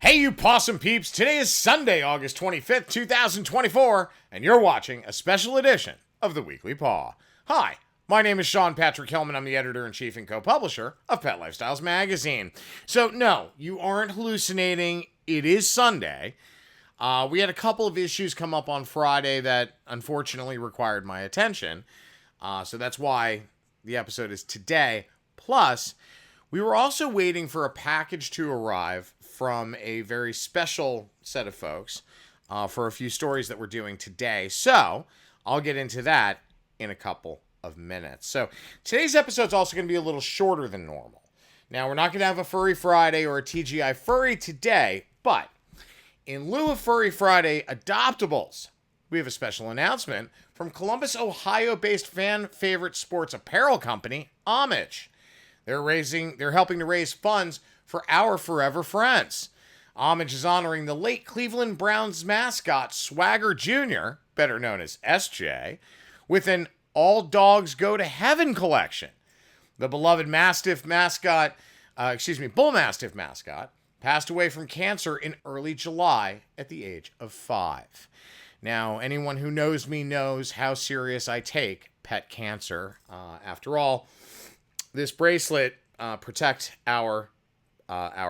Hey, you possum peeps! Today is Sunday, August 25th, 2024, and you're watching a special edition of the Weekly Paw. Hi, my name is Sean Patrick Hillman. I'm the editor-in-chief and co-publisher of Pet Lifestyles magazine. So, no, you aren't hallucinating. It is Sunday. We had a couple of issues come up on Friday that unfortunately required my attention. So that's why the episode is today. Plus, we were also waiting for a package to arrive from a very special set of folks for a few stories that we're doing today. So I'll get into that in a couple of minutes. So today's episode is also going to be a little shorter than normal. Now, we're not going to have a Furry Friday or a TGIFurry today, but in lieu of Furry Friday adoptables, we have a special announcement from Columbus, Ohio-based fan favorite sports apparel company, Homage. They're helping to raise funds for our forever friends. Homage is honoring the late Cleveland Browns mascot, Swagger Jr., better known as SJ, with an All Dogs Go to Heaven collection. The beloved bullmastiff mascot, passed away from cancer in early July at the age of 5. Now, anyone who knows me knows how serious I take pet cancer. After all, this bracelet protects our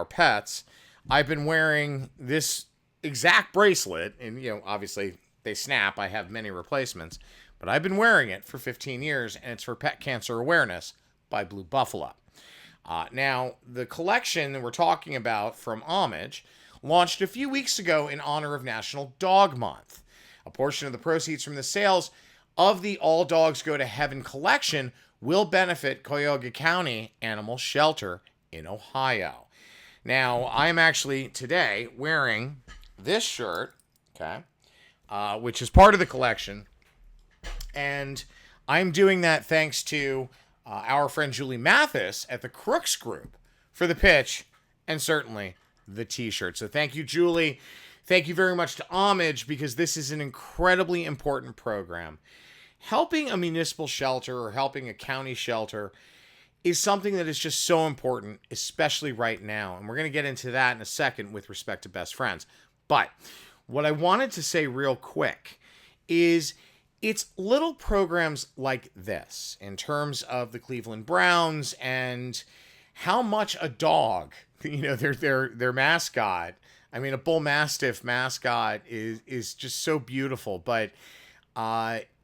pets. I've been wearing this exact bracelet, and obviously they snap. I have many replacements, but I've been wearing it for 15 years, and it's for pet cancer awareness by Blue Buffalo. Now, the collection that we're talking about from Homage launched a few weeks ago in honor of National Dog Month. A portion of the proceeds from the sales of the All Dogs Go to Heaven collection will benefit Cuyahoga County Animal Shelter in Ohio. Now, I am actually today wearing this shirt, which is part of the collection, and I'm doing that thanks to our friend Julie Mathis at the Crooks Group for the pitch and certainly the t-shirt. So thank you, Julie. Thank you very much to Homage, because this is an incredibly important program. Helping a municipal shelter or helping a county shelter is something that is just so important, especially right now. And we're going to get into that in a second with respect to best friends. But what I wanted to say real quick is it's little programs like this in terms of the Cleveland Browns and how much a dog, their mascot, a bullmastiff mascot is just so beautiful. But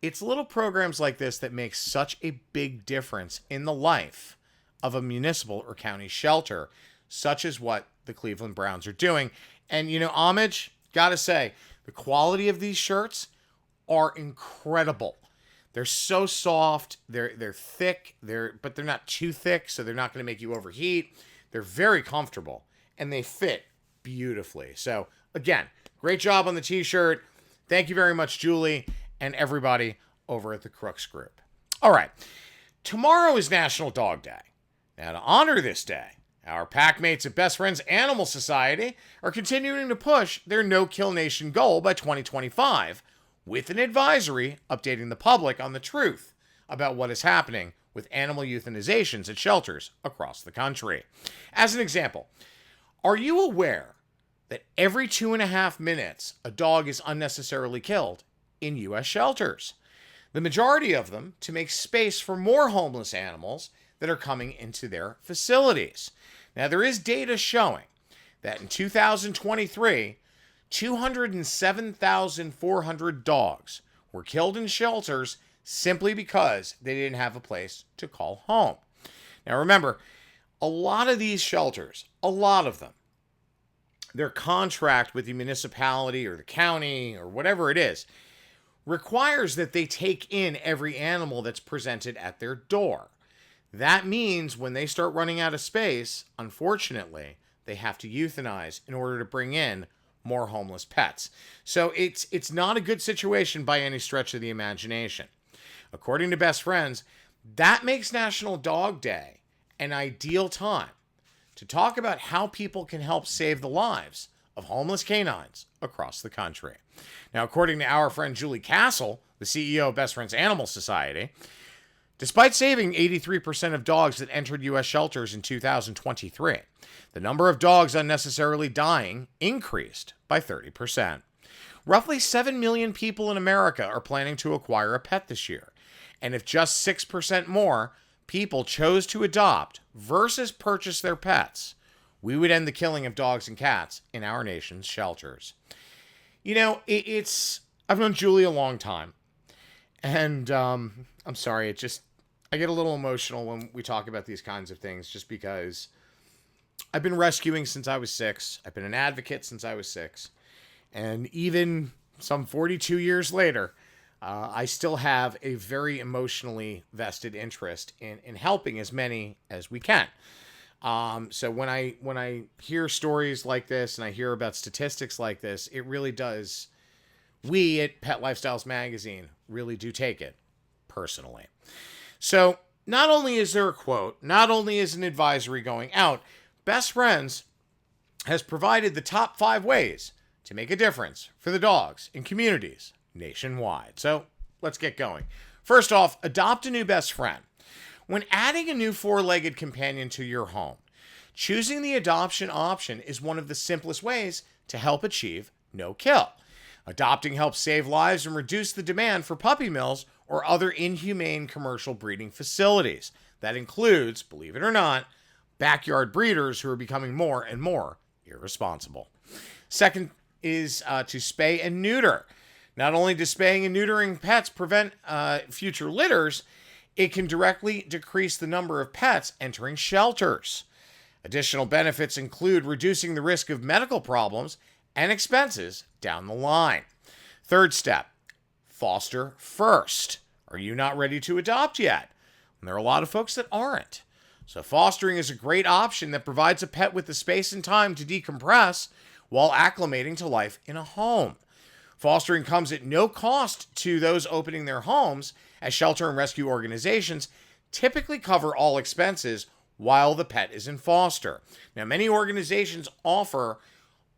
it's little programs like this that make such a big difference in the life of a municipal or county shelter, such as what the Cleveland Browns are doing. And, Homage, gotta say, the quality of these shirts are incredible. They're so soft, they're thick, but they're not too thick, so they're not going to make you overheat. They're very comfortable, and they fit beautifully. So, again, great job on the t-shirt. Thank you very much, Julie, and everybody over at the Crooks Group. All right, tomorrow is National Dog Day. Now, to honor this day, our pack mates at Best Friends Animal Society are continuing to push their No-Kill Nation goal by 2025 with an advisory updating the public on the truth about what is happening with animal euthanizations at shelters across the country. As an example, are you aware that every 2.5 minutes a dog is unnecessarily killed in U.S. shelters? The majority of them to make space for more homeless animals that are coming into their facilities. Now, there is data showing that in 2023, 207,400 dogs were killed in shelters simply because they didn't have a place to call home. Now, remember, a lot of these shelters, their contract with the municipality or the county or whatever it is, requires that they take in every animal that's presented at their door. That means when they start running out of space, unfortunately, they have to euthanize in order to bring in more homeless pets. So it's not a good situation by any stretch of the imagination. According to Best Friends, that makes National Dog Day an ideal time to talk about how people can help save the lives of homeless canines across the country. Now, according to our friend Julie Castle, the CEO of Best Friends Animal Society, Despite saving 83% of dogs that entered U.S. shelters in 2023, the number of dogs unnecessarily dying increased by 30%. Roughly 7 million people in America are planning to acquire a pet this year, and if just 6% more people chose to adopt versus purchase their pets, we would end the killing of dogs and cats in our nation's shelters. You know, I've known Julie a long time, and I'm sorry, I get a little emotional when we talk about these kinds of things, just because I've been rescuing since I was 6. I've been an advocate since I was 6. And even some 42 years later, I still have a very emotionally vested interest in helping as many as we can. So when I hear stories like this and I hear about statistics like this, it really does, we at Pet Lifestyles Magazine really do take it personally. So not only is there a quote, not only is an advisory going out, Best Friends has provided the top 5 ways to make a difference for the dogs in communities nationwide. So let's get going. First off, adopt a new best friend. When adding a new 4-legged companion to your home, choosing the adoption option is one of the simplest ways to help achieve no kill. Adopting helps save lives and reduce the demand for puppy mills or other inhumane commercial breeding facilities. That includes, believe it or not, backyard breeders who are becoming more and more irresponsible. Second is to spay and neuter. Not only does spaying and neutering pets prevent future litters, it can directly decrease the number of pets entering shelters. Additional benefits include reducing the risk of medical problems and expenses down the line. Third step, foster first. Are you not ready to adopt yet? And there are a lot of folks that aren't. So fostering is a great option that provides a pet with the space and time to decompress while acclimating to life in a home. Fostering comes at no cost to those opening their homes, as shelter and rescue organizations typically cover all expenses while the pet is in foster. Now, many organizations offer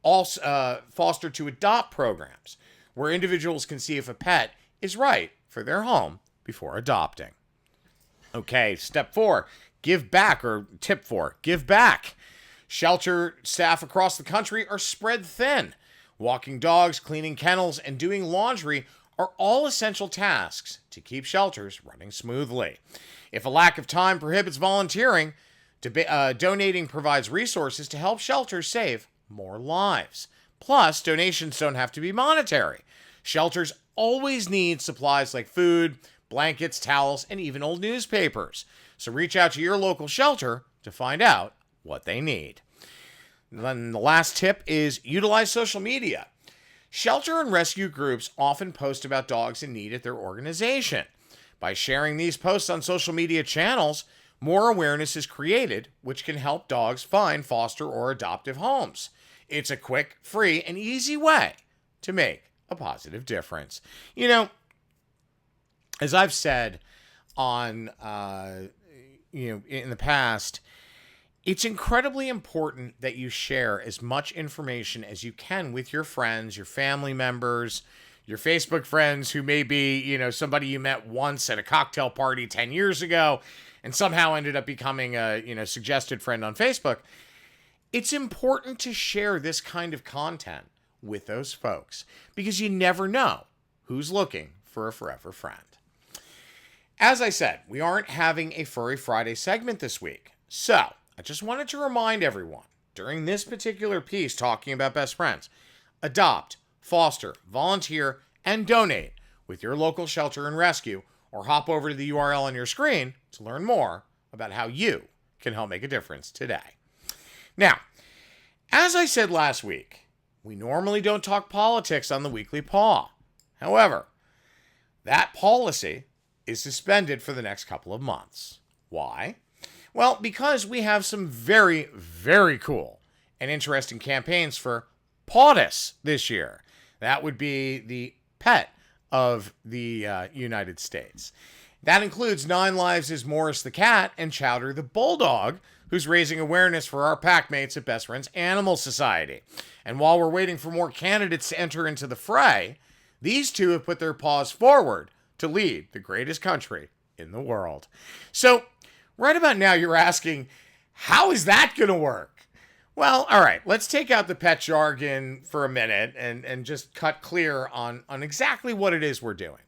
foster to adopt programs where individuals can see if a pet is right for their home before adopting. Okay, step 4, give back, or tip 4, give back. Shelter staff across the country are spread thin. Walking dogs, cleaning kennels, and doing laundry are all essential tasks to keep shelters running smoothly. If a lack of time prohibits volunteering, donating provides resources to help shelters save more lives. Plus, donations don't have to be monetary. Shelters always need supplies like food, blankets, towels, and even old newspapers. So reach out to your local shelter to find out what they need. Then the last tip is utilize social media. Shelter and rescue groups often post about dogs in need at their organization. By sharing these posts on social media channels, more awareness is created, which can help dogs find foster or adoptive homes. It's a quick, free, and easy way to make a positive difference. You know, as I've said on, in the past, it's incredibly important that you share as much information as you can with your friends, your family members, your Facebook friends who may be, somebody you met once at a cocktail party 10 years ago and somehow ended up becoming a, suggested friend on Facebook. It's important to share this kind of content with those folks because you never know who's looking for a forever friend. As I said, we aren't having a Furry Friday segment this week. So, I just wanted to remind everyone, during this particular piece talking about best friends, adopt, foster, volunteer, and donate with your local shelter and rescue, or hop over to the URL on your screen to learn more about how you can help make a difference today. Now, as I said last week, we normally don't talk politics on the Weekly Paw. However, that policy is suspended for the next couple of months. Why? Well, because we have some very, very cool and interesting campaigns for PAWlitical this year. That would be the pet of the United States. That includes 9 Lives is Morris the cat and Chowder the bulldog, who's raising awareness for our pack mates at Best Friends Animal Society. And while we're waiting for more candidates to enter into the fray, these two have put their paws forward to lead the greatest country in in the world. So right about now, you're asking, how is that going to work? Well, all right, let's take out the pet jargon for a minute and just cut clear on exactly what it is we're doing.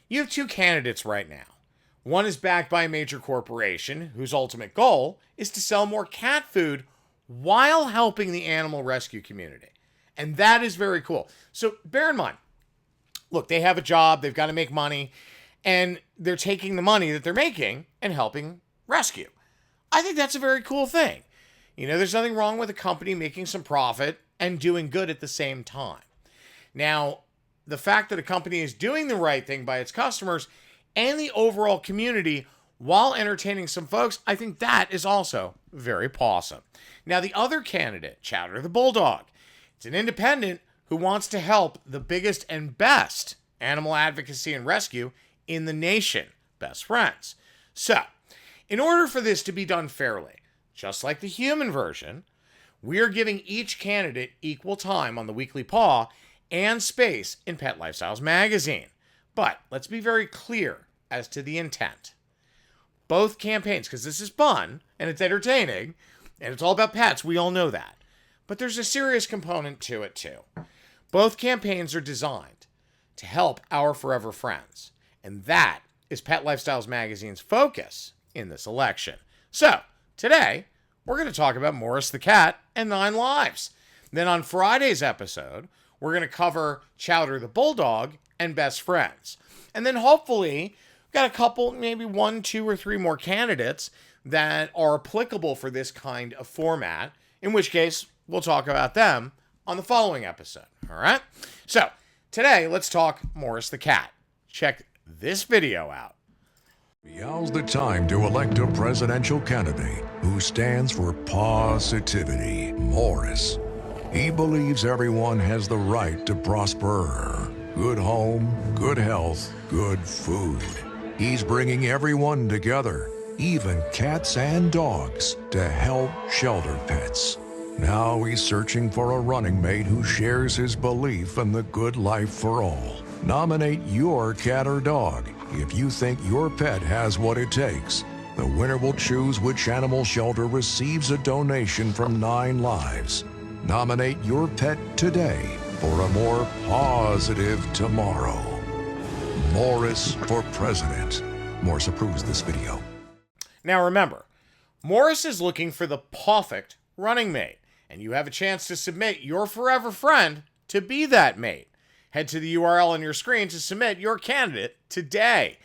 You have two candidates right now. One is backed by a major corporation whose ultimate goal is to sell more cat food while helping the animal rescue community. And that is very cool. So bear in mind, look, they have a job, they've got to make money, and they're taking the money that they're making and helping rescue. I think that's a very cool thing. You know, there's nothing wrong with a company making some profit and doing good at the same time. Now, the fact that a company is doing the right thing by its customers and the overall community while entertaining some folks, I think that is also very pawsome. Now, the other candidate, Chowder the Bulldog, it's an independent who wants to help the biggest and best animal advocacy and rescue in the nation, Best Friends. So, in order for this to be done fairly, just like the human version, we are giving each candidate equal time on the Weekly Paw and space in Pet Lifestyles magazine. But let's be very clear as to the intent. Both campaigns, because this is fun and it's entertaining and it's all about pets, we all know that. But there's a serious component to it too. Both campaigns are designed to help our forever friends. And that is Pet Lifestyles magazine's focus in this election. So, today, we're going to talk about Morris the cat and 9 lives. Then on Friday's episode, we're going to cover Chowder the Bulldog and Best Friends. And then hopefully, we've got a couple, maybe 1, 2, or 3 more candidates that are applicable for this kind of format, in which case, we'll talk about them on the following episode. All right? So, today, let's talk Morris the cat. Check this video out. Now's the time to elect a presidential candidate who stands for positivity. Morris. He believes everyone has the right to prosper. Good home, good health, good food. He's bringing everyone together, even cats and dogs, to help shelter pets. Now he's searching for a running mate who shares his belief in the good life for all. Nominate your cat or dog if you think your pet has what it takes. The winner will choose which animal shelter receives a donation from 9 lives. Nominate your pet today for a more positive tomorrow. Morris for president. Morris approves this video. Now remember, Morris is looking for the perfect running mate, and you have a chance to submit your forever friend to be that mate. Head to the URL on your screen to submit your candidate today.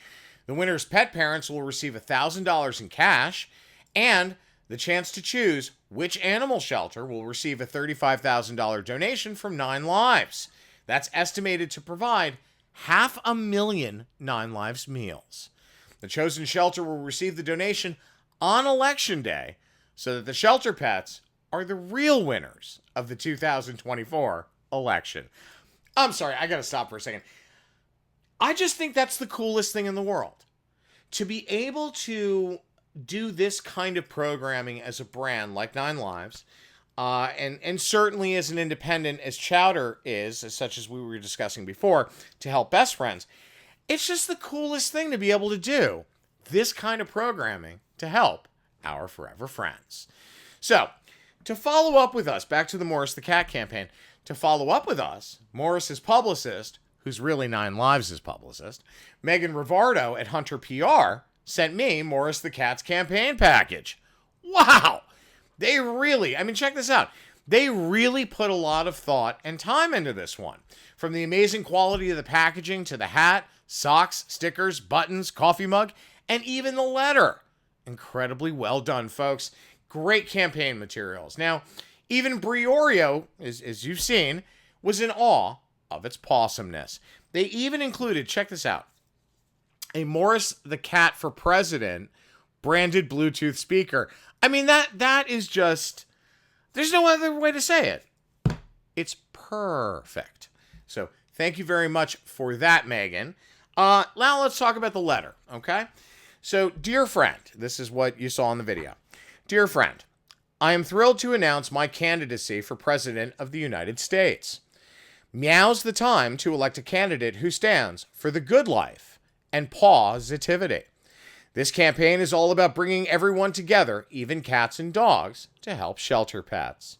The winner's pet parents will receive $1,000 in cash and the chance to choose which animal shelter will receive a $35,000 donation from 9 lives. That's estimated to provide 500,000 9 lives meals. The chosen shelter will receive the donation on Election Day so that the shelter pets are the real winners of the 2024 election. I'm sorry, I gotta stop for a second. I just think that's the coolest thing in the world. To be able to do this kind of programming as a brand like 9 Lives, and certainly as an independent as Chowder is, as such as we were discussing before, to help Best Friends, it's just the coolest thing to be able to do this kind of programming to help our forever friends. So, to follow up with us, back to the Morris the Cat campaign, to follow up with us, Morris's publicist, who's really 9 Lives' publicist, Megan Rivardo at Hunter PR, sent me Morris the Cat's campaign package. Wow! They really, check this out. They really put a lot of thought and time into this one. From the amazing quality of the packaging to the hat, socks, stickers, buttons, coffee mug, and even the letter. Incredibly well done, folks. Great campaign materials. Now, even Briorio, as you've seen, was in awe of its pawsomeness. They even included, check this out, a Morris the Cat for President branded Bluetooth speaker. That is just, there's no other way to say it. It's perfect. So thank you very much for that, Megan. Now let's talk about the letter, okay? So, dear friend, this is what you saw in the video. Dear friend, I am thrilled to announce my candidacy for President of the United States. Meow's the time to elect a candidate who stands for the good life and positivity. This campaign is all about bringing everyone together, even cats and dogs, to help shelter pets.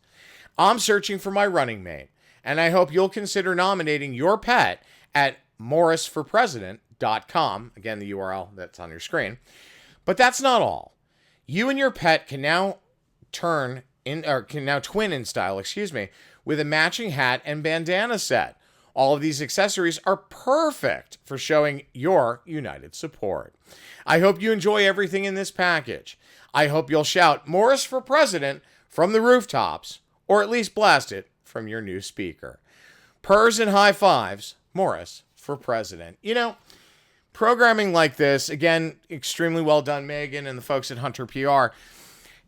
I'm searching for my running mate, and I hope you'll consider nominating your pet at morrisforpresident.com. Again, the URL that's on your screen. But that's not all. You and your pet can now twin in style, with a matching hat and bandana set. All of these accessories are perfect for showing your united support. I hope you enjoy everything in this package. I hope you'll shout Morris for President from the rooftops, or at least blast it from your new speaker. Purrs and high fives, Morris for President. You know, programming like this, again, extremely well done, Megan and the folks at Hunter PR.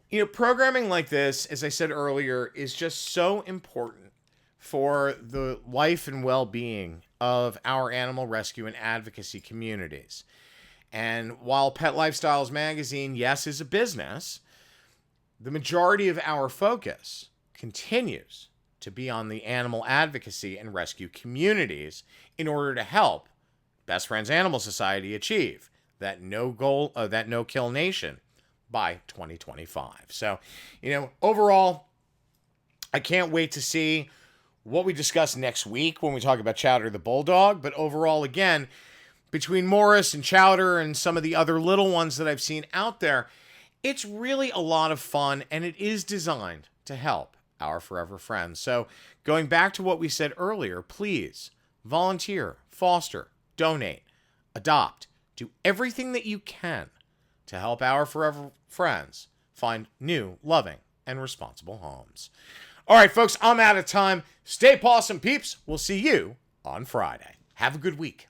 You know, programming like this, as I said earlier, is just so important for the life and well-being of our animal rescue and advocacy communities. And while Pet Lifestyles Magazine, yes, is a business, the majority of our focus continues to be on the animal advocacy and rescue communities in order to help Best Friends Animal Society achieve that no-kill nation by 2025. So, you know, overall, I can't wait to see what we discuss next week when we talk about Chowder the Bulldog. But overall, again, between Morris and Chowder and some of the other little ones that I've seen out there, it's really a lot of fun, and it is designed to help our forever friends. So going back to what we said earlier, please volunteer, foster, donate, adopt, do everything that you can to help our forever friends find new, loving, and responsible homes. All right, folks, I'm out of time. Stay pawsome, peeps. We'll see you on Friday. Have a good week.